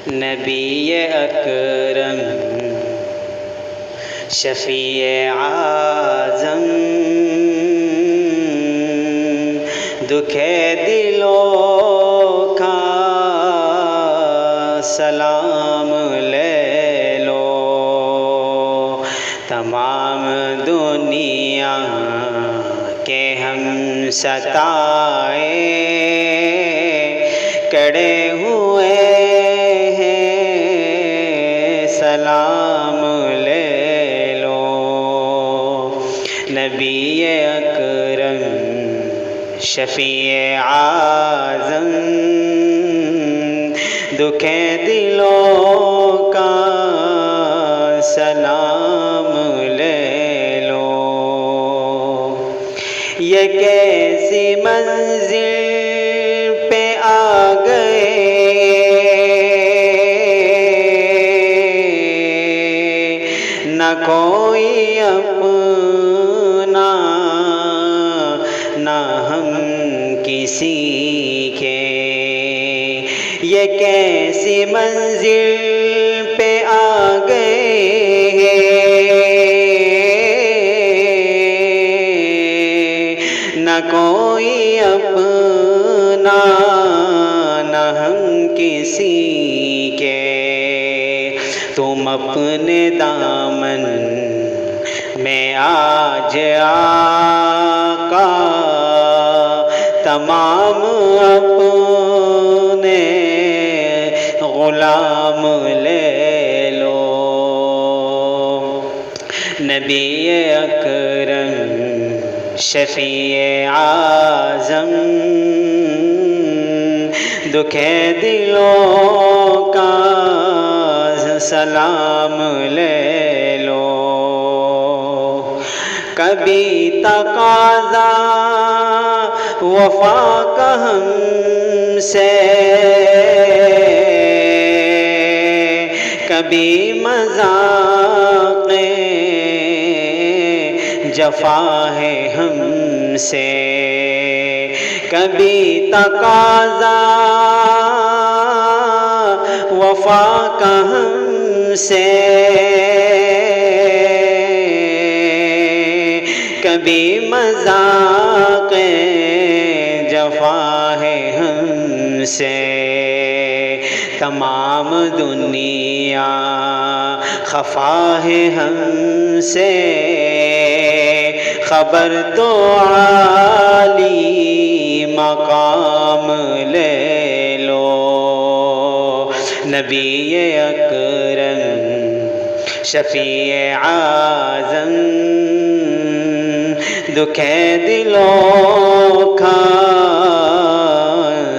نبی اکرم شفیع اعظم دکھ دلوں کا سلام لے لو، تمام دنیا کے ہم ستائے کڑے ہوئے ہیں، سلام لے لو۔ نبی اکرم شفیع اعظم دکھ دلوں کا سلام لے لو۔ یہ کیسی منزل پہ آ گئے، نہ کوئی اپنا نہ ہم کسی کے۔ یہ کیسی منزل پہ آ گئے، نہ کوئی اپنا نہ ہم کسی کے۔ تم اپنے دامن میں آج آقا تمام اپنے غلام لے لو۔ نبی اکرم شفیع اعظم دکھ دلوں کا سلام لے لو۔ کبھی تقاضا وفا کا ہم سے، کبھی مذاق جفا ہے ہم سے۔ کبھی تقاضا وفا کا ہم سے، کبھی مذاق جفا ہے ہم سے۔ تمام دنیا خفا ہے ہم سے، خبر تو عالی مقام لے لو۔ نبی اکرم شفیع اعظم دکھ دلوں کا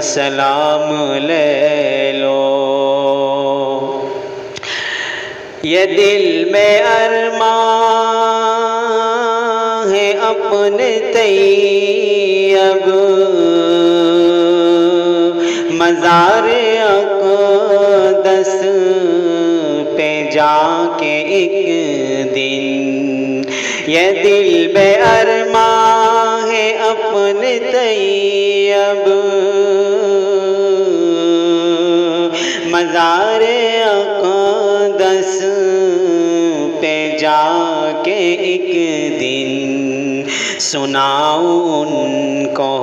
سلام لے لو۔ یہ دل میں ارمان ہے اپنے طیب، مزار اقدس پہ جا کے ایک دن۔ یہ دل میں ارمان ہے اپنے طیب، مزار اقدس پہ جا کے ایک دن سناؤں ان کو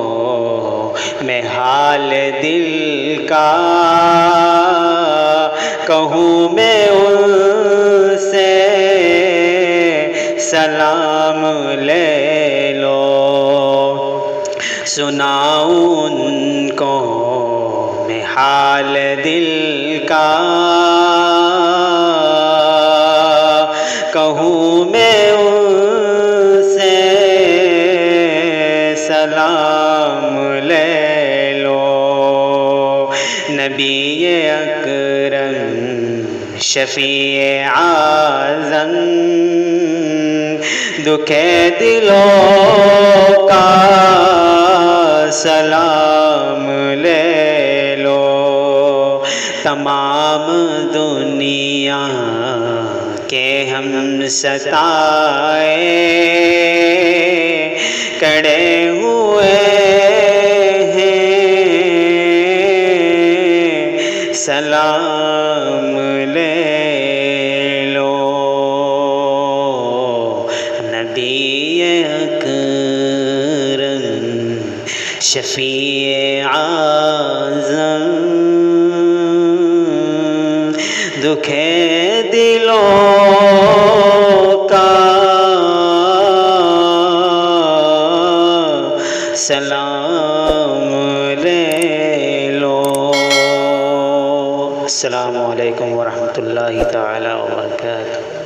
میں حال دل کا، کہوں میں ان سے سلام لے لو۔ سناؤں ان کو میں حال دل کا، کہوں میں ان سے سلام لے لو۔ نبی اکرم شفیع اعظم دکھ دلوں کا سلام لے لو۔ تمام دنیا کے ہم ستائے کڑے ہوئے ہیں، سلام سلام لے لو نبی اکرم شفیع اعظم دکھے دلوں کا سلام لے لو۔ السلام علیکم ورحمۃ اللہ تعالی وبرکاتہ۔